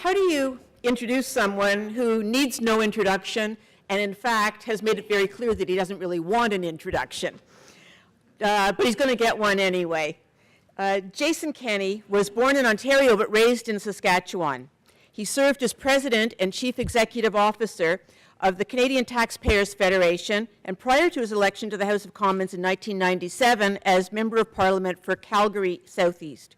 How do you introduce someone who needs no introduction and in fact has made it very clear that he doesn't really want an introduction? But he's going to get one anyway. Jason Kenney was born in Ontario but raised in Saskatchewan. He served as president and chief executive officer of the Canadian Taxpayers Federation, and prior to his election to the House of Commons in 1997 as Member of Parliament for Calgary Southeast.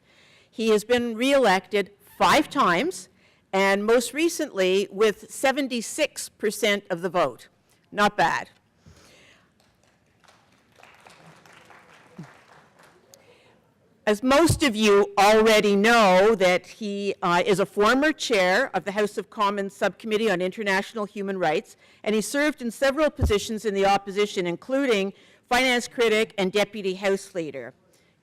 He has been re-elected 5 times, and most recently with 76% of the vote. Not bad. As most of you already know, that he is a former chair of the House of Commons Subcommittee on International Human Rights, and he served in several positions in the opposition, including finance critic and deputy House leader.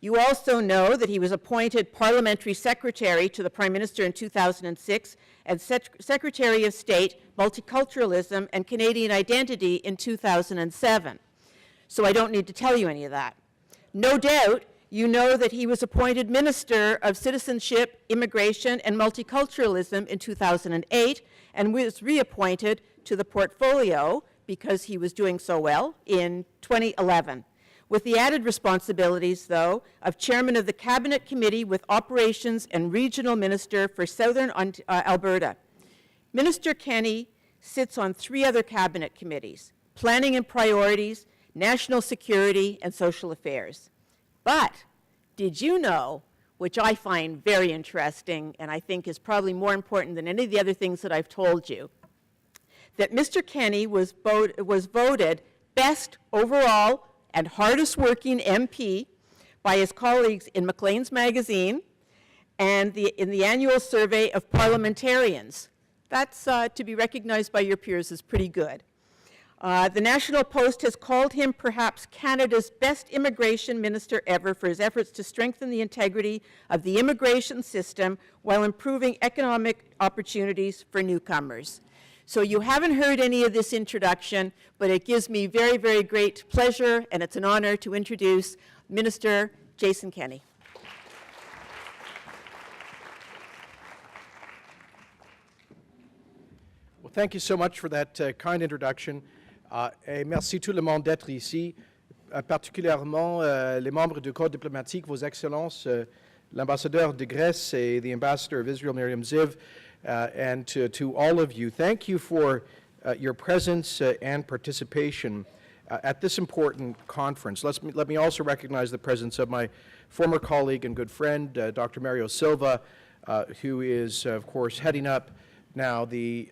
You also know that he was appointed parliamentary secretary to the Prime Minister in 2006 and Secretary of State, Multiculturalism and Canadian Identity in 2007. So I don't need to tell you any of that. No doubt, you know that he was appointed Minister of Citizenship, Immigration, and Multiculturalism in 2008 and was reappointed to the portfolio because he was doing so well in 2011. With the added responsibilities, though, of Chairman of the Cabinet Committee with Operations and Regional Minister for Southern Alberta. Minister Kenney sits on 3 other cabinet committees: Planning and Priorities, National Security, and Social Affairs. But did you know, which I find very interesting and I think is probably more important than any of the other things that I've told you, that Mr. Kenney was voted best overall and hardest working MP by his colleagues in Maclean's magazine and in the annual survey of parliamentarians. That's to be recognized by your peers is pretty good. The National Post has called him perhaps Canada's best immigration minister ever for his efforts to strengthen the integrity of the immigration system while improving economic opportunities for newcomers. So you haven't heard any of this introduction, but it gives me very, very great pleasure, and it's an honor to introduce Minister Jason Kenney. Well, thank you so much for that kind introduction. Et merci tout le monde d'être ici, particulièrement les membres du Corps diplomatique, Vos Excellences, l'ambassadeur de Grèce et the ambassador of Israel, Miriam Ziv, and to all of you. Thank you for your presence and participation at this important conference. Let me also recognize the presence of my former colleague and good friend, Dr. Mario Silva, who is, of course, heading up now the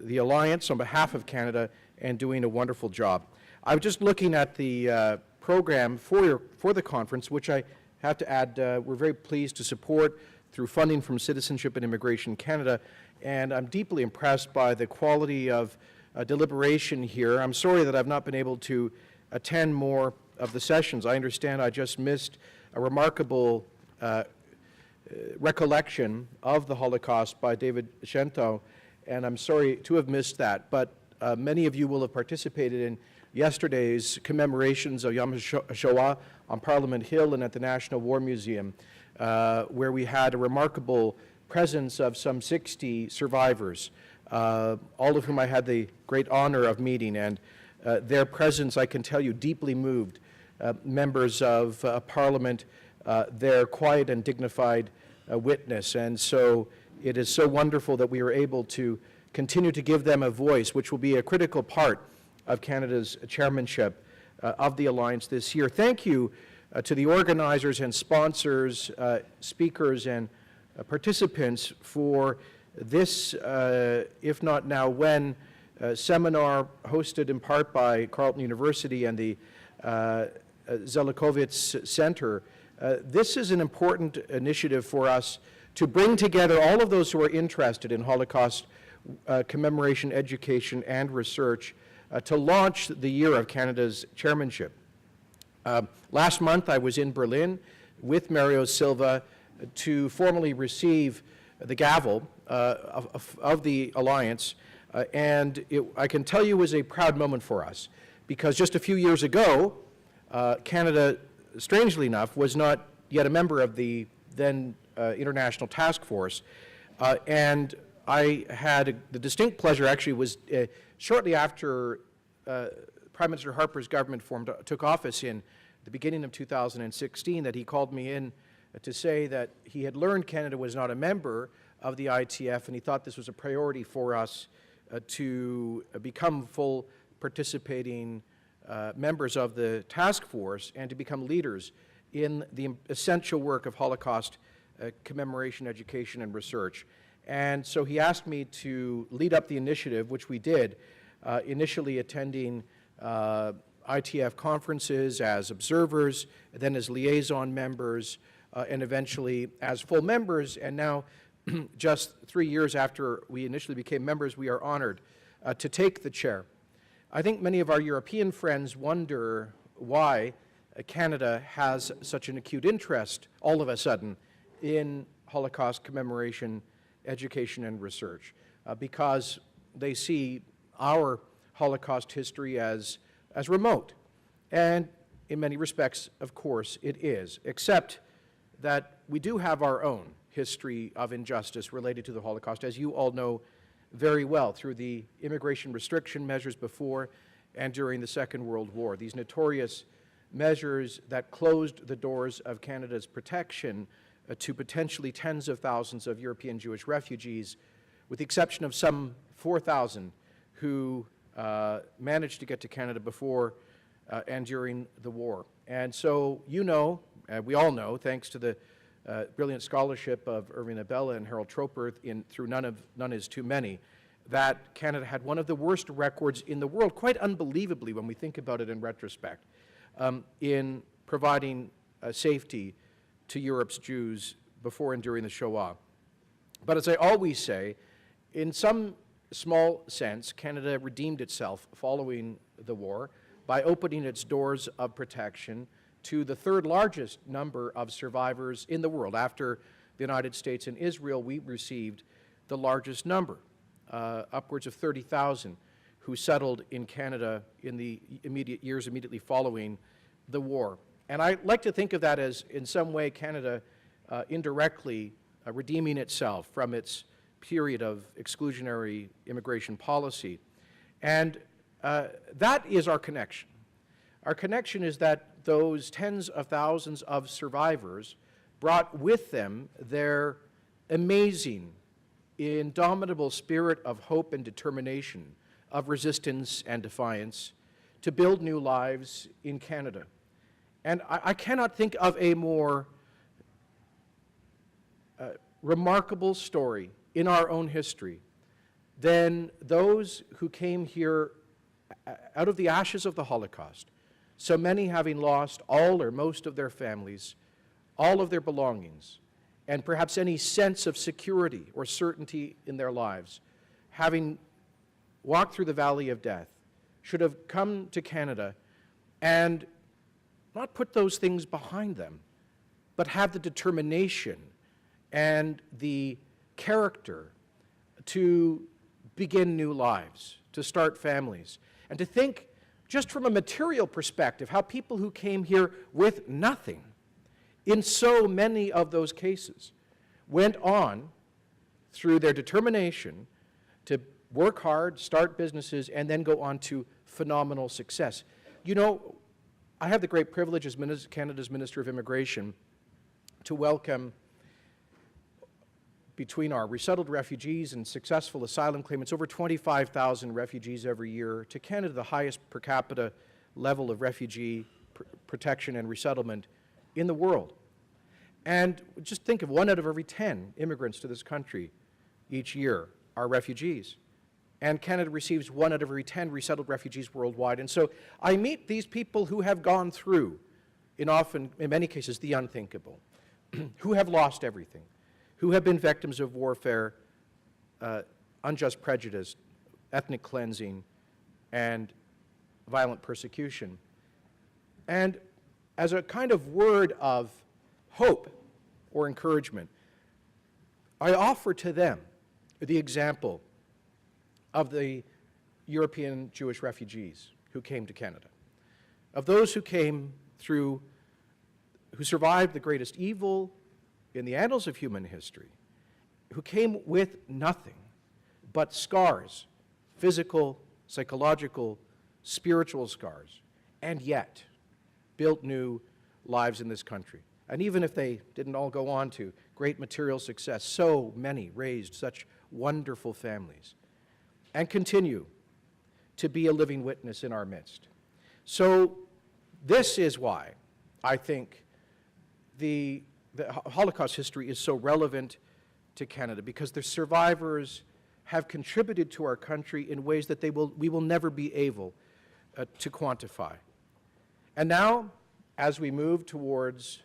Alliance on behalf of Canada and doing a wonderful job. I was just looking at the program for the conference, which I have to add we're very pleased to support through funding from Citizenship and Immigration Canada, and I'm deeply impressed by the quality of deliberation here. I'm sorry that I've not been able to attend more of the sessions. I understand I just missed a remarkable recollection of the Holocaust by David Shento, and I'm sorry to have missed that, but many of you will have participated in yesterday's commemorations of Yom HaShoah on Parliament Hill and at the National War Museum, where we had a remarkable presence of some 60 survivors, all of whom I had the great honor of meeting, and their presence, I can tell you, deeply moved members of Parliament, their quiet and dignified witness. And so it is so wonderful that we are able to continue to give them a voice, which will be a critical part of Canada's chairmanship of the Alliance this year. Thank you to the organizers and sponsors, speakers and participants for this, if not now when, seminar hosted in part by Carleton University and the Zelikovitz Center. This is an important initiative for us to bring together all of those who are interested in Holocaust commemoration, education, and research to launch the year of Canada's chairmanship. Last month, I was in Berlin with Mario Silva to formally receive the gavel of the Alliance, and I can tell you it was a proud moment for us, because just a few years ago, Canada, strangely enough, was not yet a member of the then International Task Force, and I had the distinct pleasure, actually, was shortly after Prime Minister Harper's government took office in the beginning of 2016, that he called me in to say that he had learned Canada was not a member of the ITF, and he thought this was a priority for us to become full participating members of the task force and to become leaders in the essential work of Holocaust commemoration, education, and research. And so he asked me to lead up the initiative, which we did, initially attending ITF conferences as observers, then as liaison members, and eventually as full members. And now, just 3 years after we initially became members, we are honored to take the chair. I think many of our European friends wonder why Canada has such an acute interest, all of a sudden, in Holocaust commemoration, education, and research, because they see our Holocaust history as remote. And in many respects, of course, it is, except that we do have our own history of injustice related to the Holocaust, as you all know very well, through the immigration restriction measures before and during the Second World War. These notorious measures that closed the doors of Canada's protection to potentially tens of thousands of European Jewish refugees, with the exception of some 4,000 who managed to get to Canada before and during the war. And so you know, we all know, thanks to the brilliant scholarship of Irving Abella and Harold Troper through None Is Too Many, that Canada had one of the worst records in the world, quite unbelievably when we think about it in retrospect, in providing safety to Europe's Jews before and during the Shoah. But as I always say, in some small sense, Canada redeemed itself following the war by opening its doors of protection to the third largest number of survivors in the world. After the United States and Israel, we received the largest number, upwards of 30,000, who settled in Canada in the years immediately following the war. And I like to think of that as, in some way, Canada indirectly redeeming itself from its period of exclusionary immigration policy. And that is our connection. Our connection is that those tens of thousands of survivors brought with them their amazing, indomitable spirit of hope and determination, of resistance and defiance, to build new lives in Canada. And I cannot think of a more remarkable story in our own history than those who came here out of the ashes of the Holocaust, so many having lost all or most of their families, all of their belongings, and perhaps any sense of security or certainty in their lives, having walked through the valley of death, should have come to Canada and not put those things behind them, but have the determination and the character to begin new lives, to start families, and to think just from a material perspective how people who came here with nothing, in so many of those cases, went on through their determination to work hard, start businesses, and then go on to phenomenal success. You know, I have the great privilege as Canada's Minister of Immigration to welcome, between our resettled refugees and successful asylum claimants, over 25,000 refugees every year to Canada, the highest per capita level of refugee protection and resettlement in the world. And just think of 1 out of every 10 immigrants to this country each year are refugees. And Canada receives 1 out of every 10 resettled refugees worldwide. And so I meet these people who have gone through, in many cases, the unthinkable, who have lost everything, who have been victims of warfare, unjust prejudice, ethnic cleansing, and violent persecution. And as a kind of word of hope or encouragement, I offer to them the example of the European Jewish refugees who came to Canada, of those who came through, who survived the greatest evil in the annals of human history, who came with nothing, but scars, physical, psychological, spiritual scars, and yet built new lives in this country. And even if they didn't all go on to great material success, so many raised such wonderful families and continue to be a living witness in our midst. So this is why I think the Holocaust history is so relevant to Canada, because the survivors have contributed to our country in ways that we will never be able to quantify. And now, as we move towards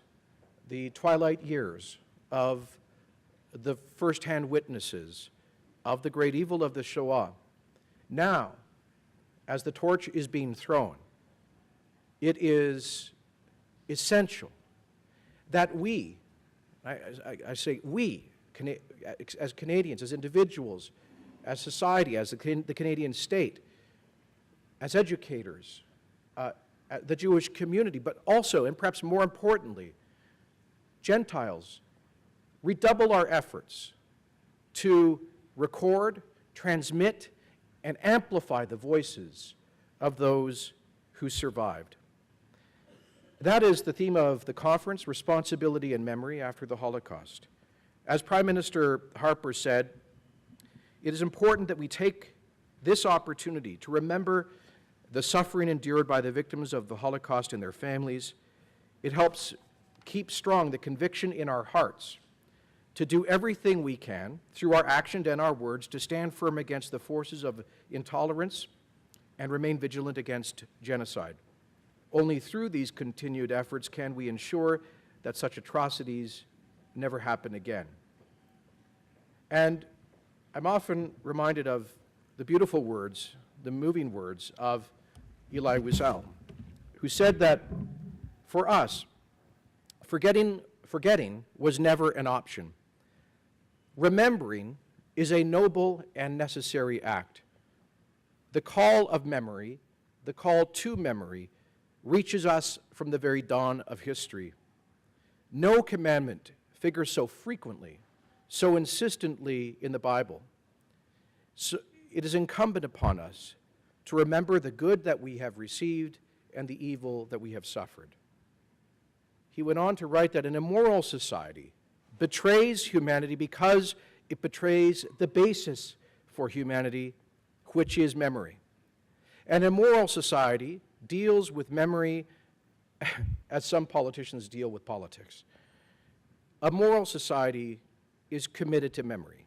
the twilight years of the first-hand witnesses of the great evil of the Shoah, now, as the torch is being thrown, it is essential that we, I say we, as Canadians, as individuals, as society, as the Canadian state, as educators, the Jewish community, but also, and perhaps more importantly, Gentiles, redouble our efforts to record, transmit, and amplify the voices of those who survived. That is the theme of the conference, Responsibility and Memory After the Holocaust. As Prime Minister Harper said, it is important that we take this opportunity to remember the suffering endured by the victims of the Holocaust and their families. It helps keep strong the conviction in our hearts to do everything we can, through our actions and our words, to stand firm against the forces of intolerance and remain vigilant against genocide. Only through these continued efforts can we ensure that such atrocities never happen again. And I'm often reminded of the beautiful words, the moving words of Elie Wiesel, who said that for us, forgetting was never an option. Remembering is a noble and necessary act. The call of memory, the call to memory, reaches us from the very dawn of history. No commandment figures so frequently, so insistently in the Bible. So it is incumbent upon us to remember the good that we have received and the evil that we have suffered. He went on to write that an immoral society betrays humanity because it betrays the basis for humanity, which is memory. An immoral society deals with memory as some politicians deal with politics. A moral society is committed to memory.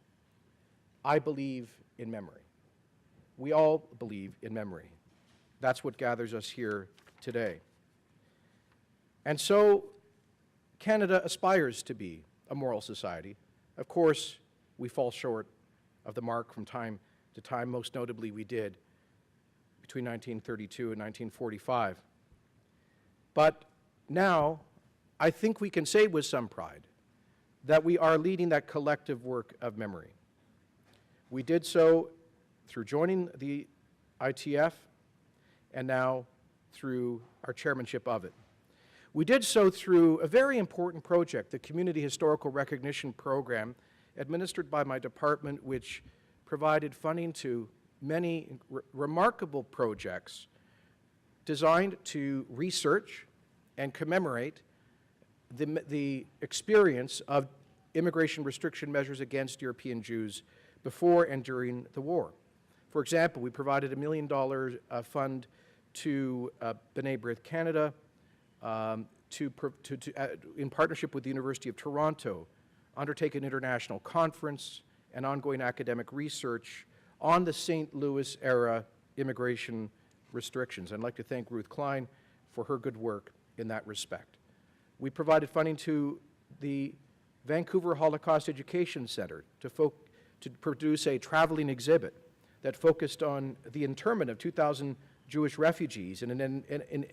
I believe in memory. We all believe in memory. That's what gathers us here today. And so Canada aspires to be a moral society. Of course, we fall short of the mark from time to time. Most notably, we did between 1932 and 1945. But now, I think we can say with some pride that we are leading that collective work of memory. We did so through joining the ITF and now through our chairmanship of it. We did so through a very important project, the Community Historical Recognition Program, administered by my department, which provided funding to many remarkable projects designed to research and commemorate the experience of immigration restriction measures against European Jews before and during the war. For example, we provided $1 million fund to B'nai B'rith Canada in partnership with the University of Toronto, undertake an international conference and ongoing academic research on the St. Louis era immigration restrictions. I'd like to thank Ruth Klein for her good work in that respect. We provided funding to the Vancouver Holocaust Education Center to produce a traveling exhibit that focused on the internment of 2,000 Jewish refugees in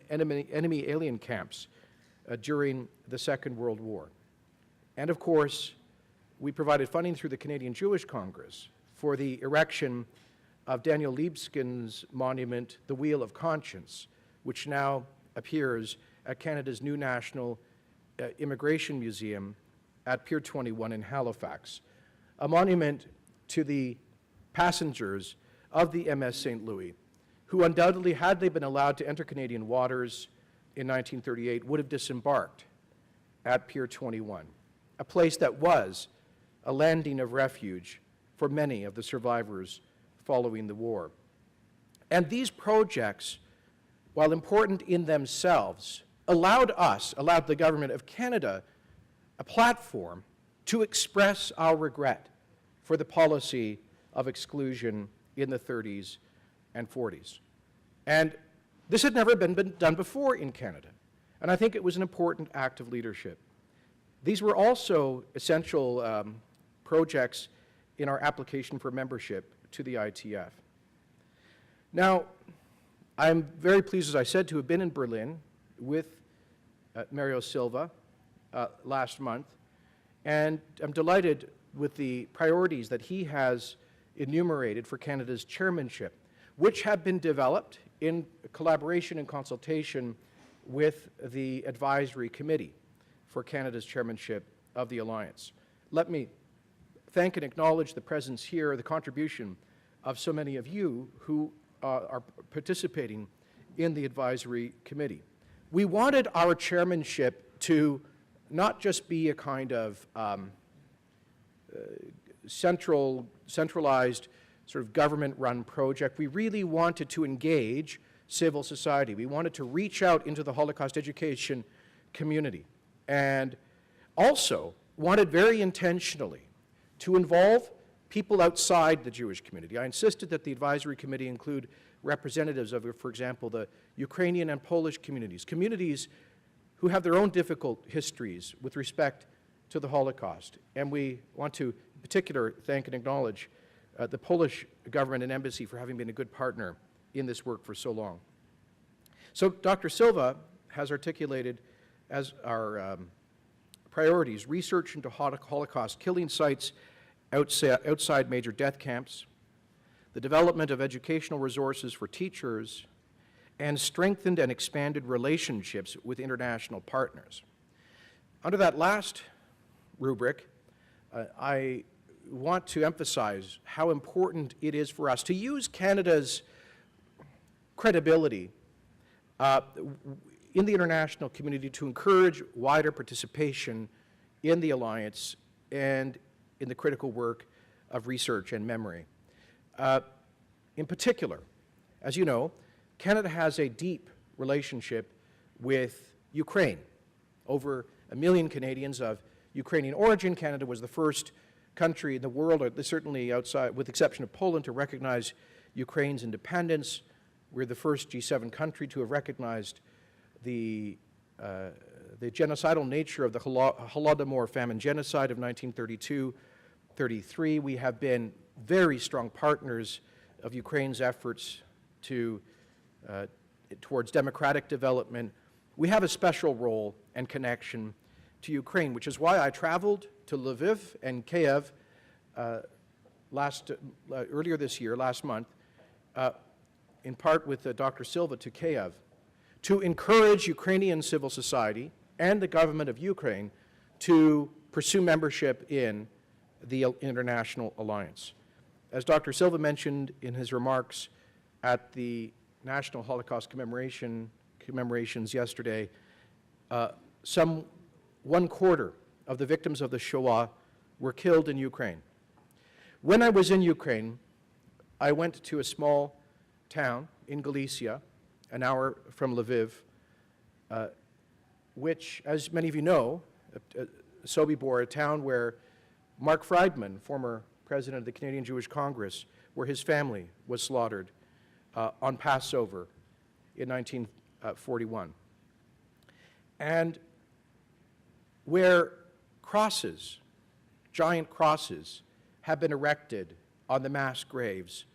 enemy alien camps during the Second World War. And of course, we provided funding through the Canadian Jewish Congress for the erection of Daniel Libeskind's monument, The Wheel of Conscience, which now appears at Canada's new National Immigration Museum at Pier 21 in Halifax, a monument to the passengers of the MS St. Louis, who undoubtedly, had they been allowed to enter Canadian waters in 1938, would have disembarked at Pier 21, a place that was a landing of refuge for many of the survivors following the war. And these projects, while important in themselves, allowed the government of Canada a platform to express our regret for the policy of exclusion in the 30s and 40s. And this had never been done before in Canada, and I think it was an important act of leadership. These were also essential projects in our application for membership to the ITF. Now, I'm very pleased, as I said, to have been in Berlin with Mario Silva last month, and I'm delighted with the priorities that he has enumerated for Canada's chairmanship, which have been developed in collaboration and consultation with the Advisory Committee for Canada's chairmanship of the Alliance. Let me thank and acknowledge the presence here, the contribution of so many of you who are participating in the Advisory Committee. We wanted our chairmanship to not just be a kind of centralized sort of government-run project. We really wanted to engage civil society. We wanted to reach out into the Holocaust education community, and also wanted very intentionally to involve people outside the Jewish community. I insisted that the Advisory Committee include representatives of, for example, the Ukrainian and Polish communities who have their own difficult histories with respect to the Holocaust. And we want to, in particular, thank and acknowledge the Polish government and embassy for having been a good partner in this work for so long. So Dr. Silva has articulated as our priorities research into Holocaust killing sites outside major death camps, the development of educational resources for teachers, and strengthened and expanded relationships with international partners. Under that last rubric, I want to emphasize how important it is for us to use Canada's credibility in the international community to encourage wider participation in the Alliance and in the critical work of research and memory. In particular, as you know, Canada has a deep relationship with Ukraine. Over 1 million Canadians of Ukrainian origin. Canada was the first country in the world, or certainly outside, with the exception of Poland, to recognize Ukraine's independence. We're the first G7 country to have recognized the genocidal nature of the Holodomor famine genocide of 1932-33. We have been very strong partners of Ukraine's efforts towards democratic development. We have a special role and connection to Ukraine, which is why I traveled to Lviv and Kiev earlier this year, last month, in part with Dr. Silva to Kiev, to encourage Ukrainian civil society and the government of Ukraine to pursue membership in the International Alliance. As Dr. Silva mentioned in his remarks at the National Holocaust commemorations yesterday, some 1/4 of the victims of the Shoah were killed in Ukraine. When I was in Ukraine, I went to a small town in Galicia, an hour from Lviv, which, as many of you know, Sobibor, a town where Mark Friedman, former president of the Canadian Jewish Congress, where his family was slaughtered on Passover in 1941. And where crosses, giant crosses, have been erected on the mass graves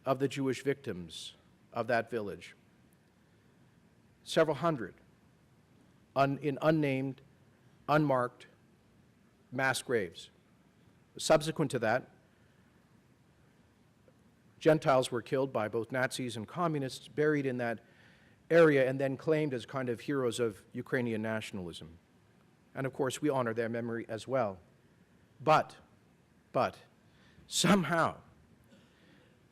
of the Jewish victims of that village. Several hundred in unnamed, unmarked mass graves. Subsequent to that, Gentiles were killed by both Nazis and communists, buried in that area, and then claimed as kind of heroes of Ukrainian nationalism. And of course, we honor their memory as well. But, somehow,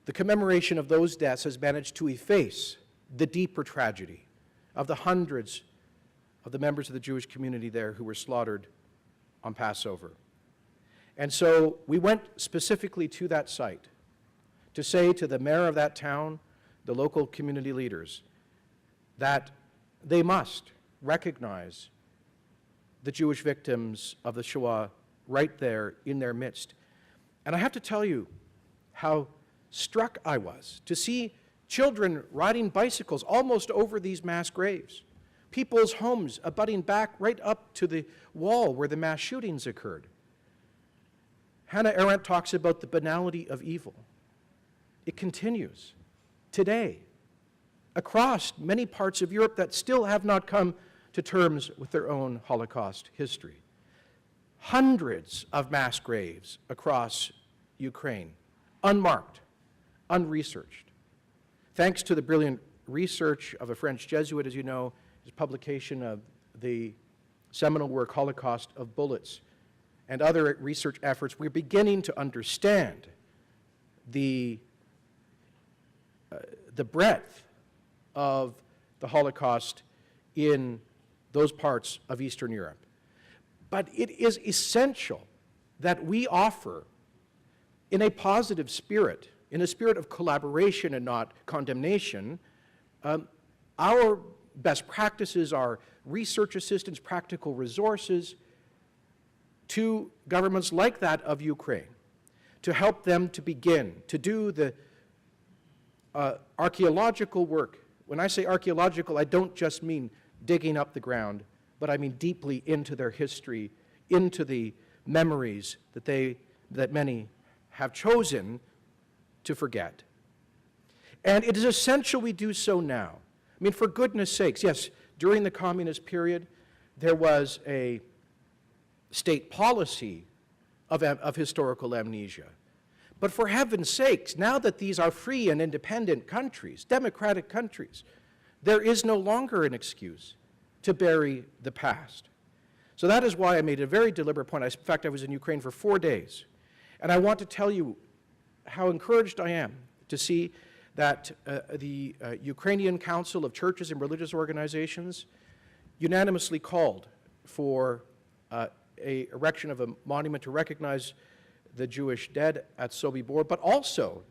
the commemoration of those deaths has managed to efface the deeper tragedy of the hundreds of the members of the Jewish community there who were slaughtered on Passover. And so we went specifically to that site to say to the mayor of that town, the local community leaders, that they must recognize the Jewish victims of the Shoah right there in their midst. And I have to tell you how struck I was to see children riding bicycles almost over these mass graves, people's homes abutting back right up to the wall where the mass shootings occurred. Hannah Arendt talks about the banality of evil. It continues today across many parts of Europe that still have not come to terms with their own Holocaust history. Hundreds of mass graves across Ukraine, unmarked, unresearched. Thanks to the brilliant research of a French Jesuit, as you know, his publication of the seminal work Holocaust of Bullets, and other research efforts, we're beginning to understand the breadth of the Holocaust in those parts of Eastern Europe. But it is essential that we offer, in a positive spirit, in a spirit of collaboration and not condemnation, our best practices, our research assistance, practical resources to governments like that of Ukraine, to help them to begin to do the archaeological work. When I say archaeological, I don't just mean digging up the ground, but I mean deeply into their history, into the memories that many have chosen to forget. And it is essential we do so now. I mean, for goodness sakes, yes, during the communist period, there was a state policy of historical amnesia. But for heaven's sakes, now that these are free and independent countries, democratic countries, there is no longer an excuse to bury the past. So that is why I made a very deliberate point. In fact, I was in Ukraine for 4 days. And I want to tell you how encouraged I am to see that the Ukrainian Council of Churches and Religious Organizations unanimously called for a erection of a monument to recognize the Jewish dead at Sobibor, but also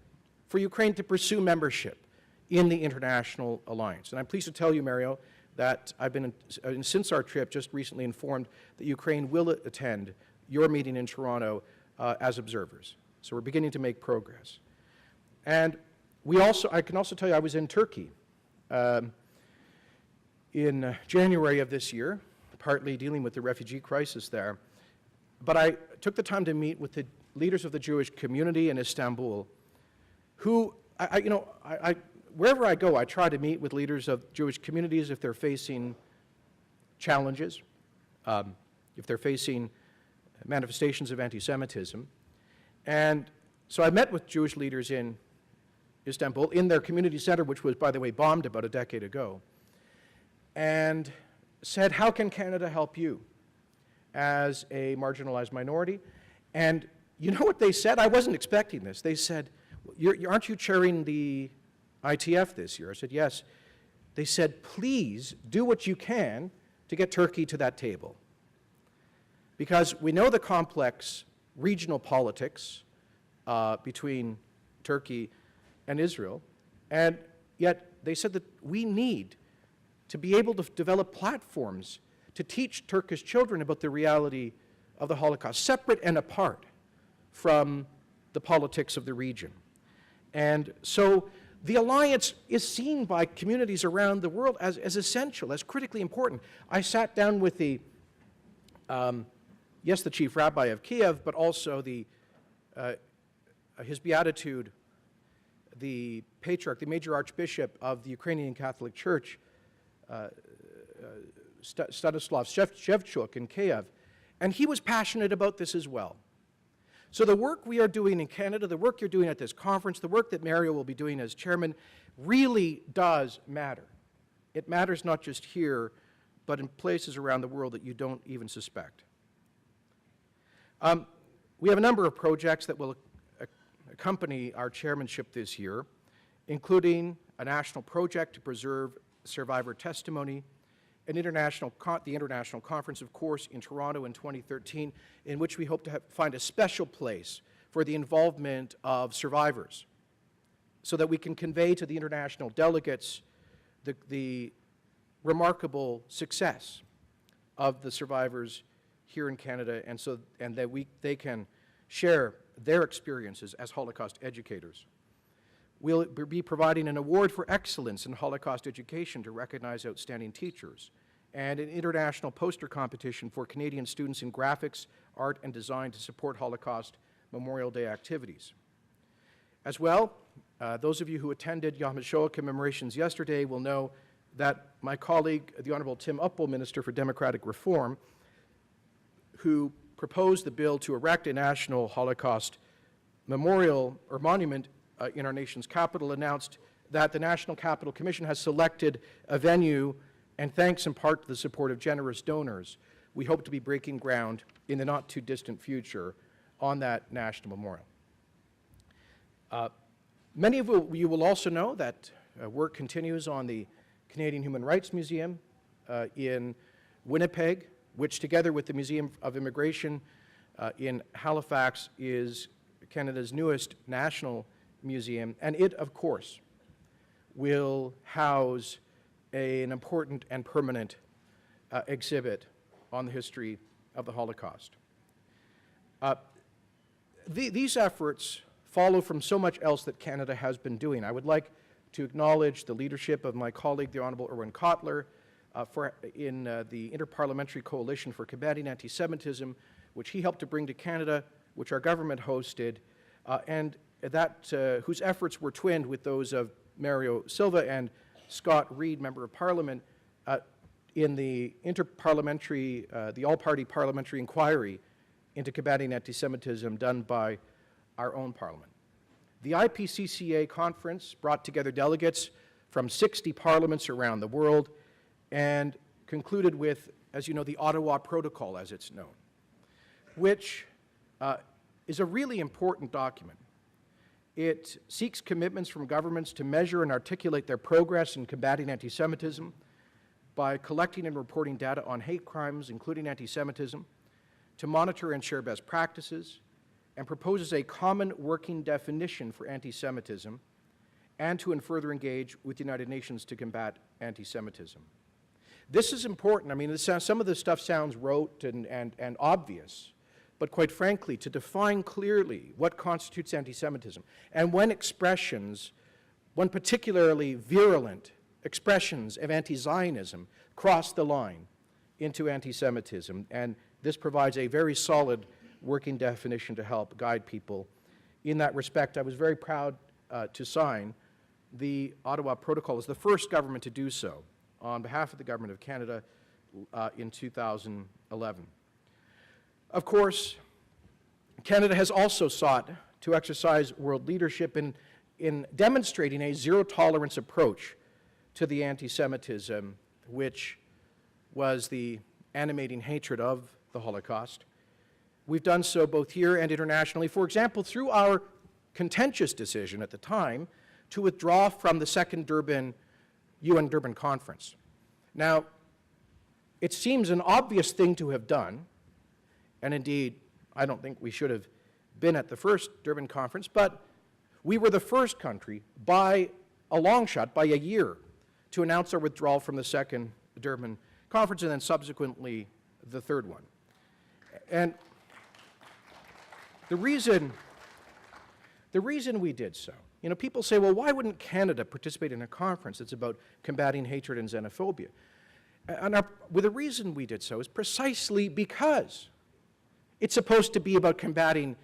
for Ukraine to pursue membership in the International Alliance. And I'm pleased to tell you, Mario, that I've been, since our trip, just recently informed that Ukraine will attend your meeting in Toronto as observers. So we're beginning to make progress. And I can also tell you I was in Turkey in January of this year, partly dealing with the refugee crisis there. But I took the time to meet with the leaders of the Jewish community in Istanbul, who, wherever I go, I try to meet with leaders of Jewish communities if they're facing challenges, if they're facing manifestations of anti-Semitism. And so I met with Jewish leaders in Istanbul, in their community center, which was, by the way, bombed about a decade ago, and said, how can Canada help you as a marginalized minority? And you know what they said? I wasn't expecting this. They said, aren't you chairing the ITF this year? I said, yes. They said, please do what you can to get Turkey to that table. Because we know the complex regional politics between Turkey and Israel, and yet they said that we need to be able to develop platforms to teach Turkish children about the reality of the Holocaust, separate and apart from the politics of the region. And so the alliance is seen by communities around the world as essential, as critically important. I sat down with the chief rabbi of Kiev, but also his beatitude, the patriarch, the major archbishop of the Ukrainian Catholic Church, Stanislav Shevchuk in Kiev, and he was passionate about this as well. So the work we are doing in Canada, the work you're doing at this conference, the work that Mario will be doing as chairman, really does matter. It matters not just here, but in places around the world that you don't even suspect. We have a number of projects that will accompany our chairmanship this year, including a national project to preserve survivor testimony, the International Conference, of course, in Toronto in 2013, in which we hope to find a special place for the involvement of survivors, so that we can convey to the international delegates the remarkable success of the survivors here in Canada, and that they can share their experiences as Holocaust educators. We'll be providing an award for excellence in Holocaust education to recognize outstanding teachers, and an international poster competition for Canadian students in graphics, art, and design to support Holocaust Memorial Day activities. As well, those of you who attended Yom HaShoah commemorations yesterday will know that my colleague, the Honourable Tim Uppal, Minister for Democratic Reform, who proposed the bill to erect a national Holocaust memorial or monument in our nation's capital, announced that the National Capital Commission has selected a venue, and thanks in part to the support of generous donors, we hope to be breaking ground in the not-too-distant future on that national memorial. Many of you will also know that work continues on the Canadian Human Rights Museum in Winnipeg, which together with the Museum of Immigration in Halifax is Canada's newest national museum, and it, of course, will house an important and permanent exhibit on the history of the Holocaust. These efforts follow from so much else that Canada has been doing. I would like to acknowledge the leadership of my colleague, the Honourable Irwin Cotler, in the Interparliamentary Coalition for Combating Anti-Semitism, which he helped to bring to Canada, which our government hosted, and whose efforts were twinned with those of Mario Silva and Scott Reid, Member of Parliament, in the the all-party parliamentary inquiry into combating anti-Semitism done by our own Parliament. The IPCCA conference brought together delegates from 60 parliaments around the world and concluded with, as you know, the Ottawa Protocol, as it's known, which is a really important document. It seeks commitments from governments to measure and articulate their progress in combating anti-Semitism by collecting and reporting data on hate crimes, including anti-Semitism, to monitor and share best practices, and proposes a common working definition for anti-Semitism, and to further engage with the United Nations to combat anti-Semitism. This is important. I mean, some of this stuff sounds rote and obvious, but quite frankly, to define clearly what constitutes anti-Semitism, and when particularly virulent expressions of anti-Zionism cross the line into anti-Semitism, and this provides a very solid working definition to help guide people. In that respect, I was very proud to sign the Ottawa Protocol as the first government to do so on behalf of the Government of Canada in 2011. Of course, Canada has also sought to exercise world leadership in demonstrating a zero-tolerance approach to the anti-Semitism, which was the animating hatred of the Holocaust. We've done so both here and internationally, for example, through our contentious decision at the time to withdraw from the second UN Durban Conference. Now, it seems an obvious thing to have done, and indeed, I don't think we should have been at the first Durban Conference, but we were the first country by a long shot, by a year, to announce our withdrawal from the second Durban Conference, and then subsequently the third one. And the reason we did so, you know, people say, well, why wouldn't Canada participate in a conference that's about combating hatred and xenophobia? And the reason we did so is precisely because it's supposed to be about combating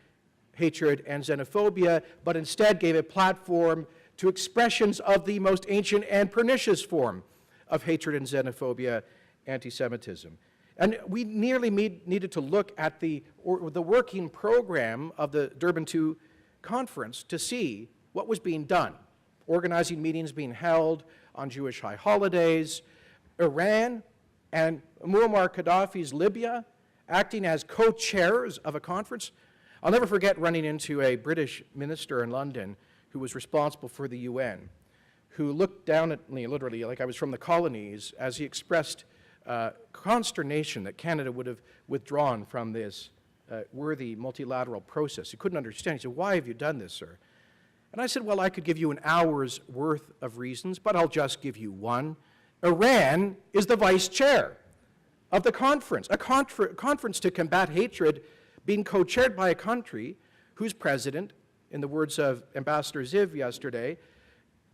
hatred and xenophobia, but instead gave a platform to expressions of the most ancient and pernicious form of hatred and xenophobia, anti-Semitism. And we nearly needed to look at the working program of the Durban II conference to see what was being done. Organizing meetings being held on Jewish high holidays, Iran and Muammar Gaddafi's Libya acting as co-chairs of a conference. I'll never forget running into a British minister in London who was responsible for the UN, who looked down at me literally like I was from the colonies as he expressed consternation that Canada would have withdrawn from this worthy multilateral process. He couldn't understand. He said, "Why have you done this, sir?" And I said, "Well, I could give you an hour's worth of reasons, but I'll just give you one. Iran is the vice chair of the conference, a conference to combat hatred being co-chaired by a country whose president, in the words of Ambassador Ziv yesterday,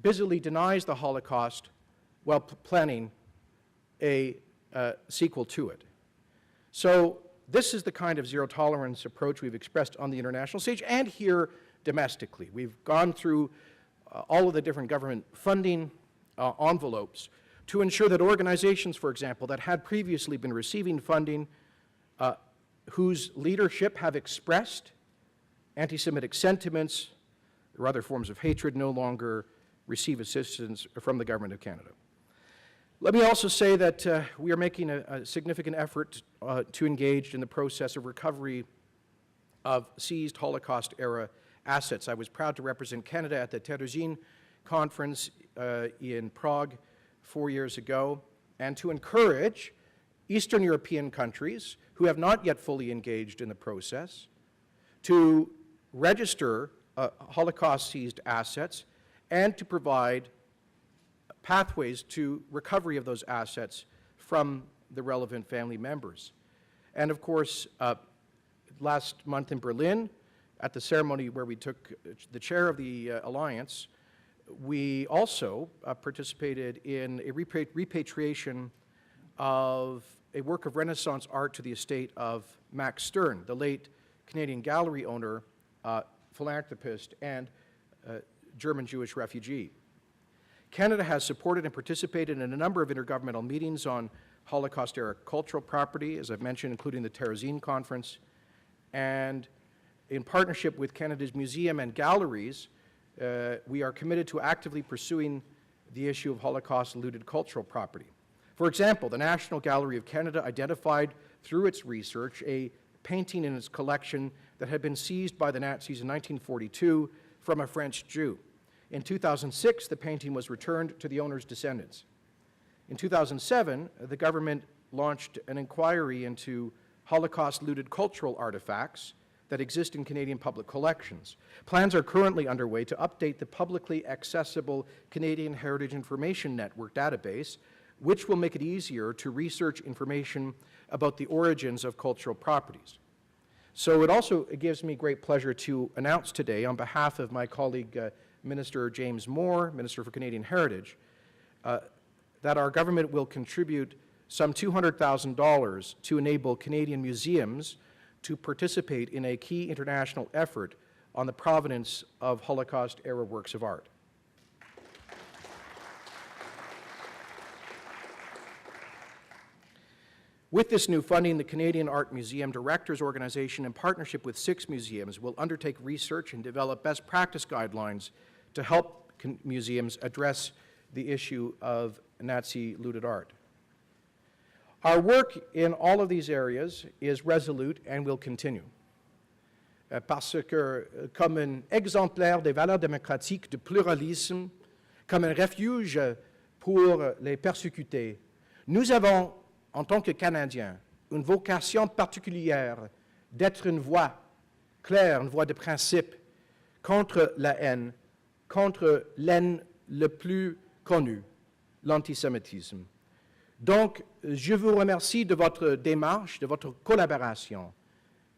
busily denies the Holocaust while planning a sequel to it." So this is the kind of zero-tolerance approach we've expressed on the international stage and here domestically. We've gone through all of the different government funding envelopes to ensure that organizations, for example, that had previously been receiving funding, whose leadership have expressed anti-Semitic sentiments or other forms of hatred no longer receive assistance from the Government of Canada. Let me also say that we are making a significant effort to engage in the process of recovery of seized Holocaust-era assets. I was proud to represent Canada at the Terezin conference in Prague 4 years ago, and to encourage Eastern European countries who have not yet fully engaged in the process to register Holocaust-seized assets and to provide pathways to recovery of those assets from the relevant family members. And of course, last month in Berlin, at the ceremony where we took the chair of the alliance, we also participated in a repatriation of a work of Renaissance art to the estate of Max Stern, the late Canadian gallery owner, philanthropist, and German Jewish refugee. Canada has supported and participated in a number of intergovernmental meetings on Holocaust-era cultural property, as I've mentioned, including the Terezin Conference, and in partnership with Canada's museum and galleries, we are committed to actively pursuing the issue of Holocaust-looted cultural property. For example, the National Gallery of Canada identified through its research a painting in its collection that had been seized by the Nazis in 1942 from a French Jew. In 2006, the painting was returned to the owner's descendants. In 2007, the government launched an inquiry into Holocaust-looted cultural artifacts that exist in Canadian public collections. Plans are currently underway to update the publicly accessible Canadian Heritage Information Network database, which will make it easier to research information about the origins of cultural properties. So it gives me great pleasure to announce today, on behalf of my colleague, Minister James Moore, Minister for Canadian Heritage, that our government will contribute some $200,000 to enable Canadian museums to participate in a key international effort on the provenance of Holocaust-era works of art. With this new funding, the Canadian Art Museum Directors Organization, in partnership with 6 museums, will undertake research and develop best practice guidelines to help museums address the issue of Nazi-looted art. Our work in all of these areas is resolute and will continue. Parce que, comme un exemplaire des valeurs démocratiques de pluralisme, comme un refuge pour les persécutés, nous avons, en tant que Canadiens, une vocation particulière d'être une voix claire, une voix de principe contre la haine, contre l'haine le plus connue, l'antisémitisme. Donc, je vous remercie de votre démarche, de votre collaboration.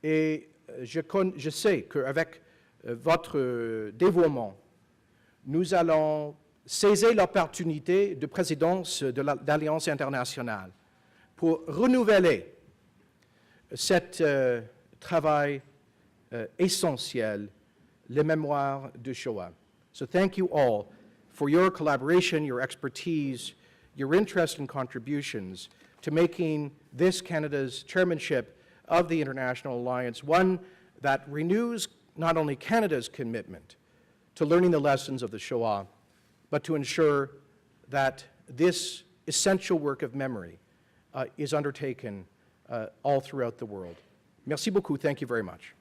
Et je sais qu'avec votre dévouement, nous allons saisir l'opportunité de présidence de l'Alliance internationale pour renouveler cet travail essentiel, la mémoire de Shoah. So thank you all for your collaboration, your expertise, your interest and contributions to making this Canada's chairmanship of the International Alliance one that renews not only Canada's commitment to learning the lessons of the Shoah, but to ensure that this essential work of memory is undertaken all throughout the world. Merci beaucoup. Thank you very much.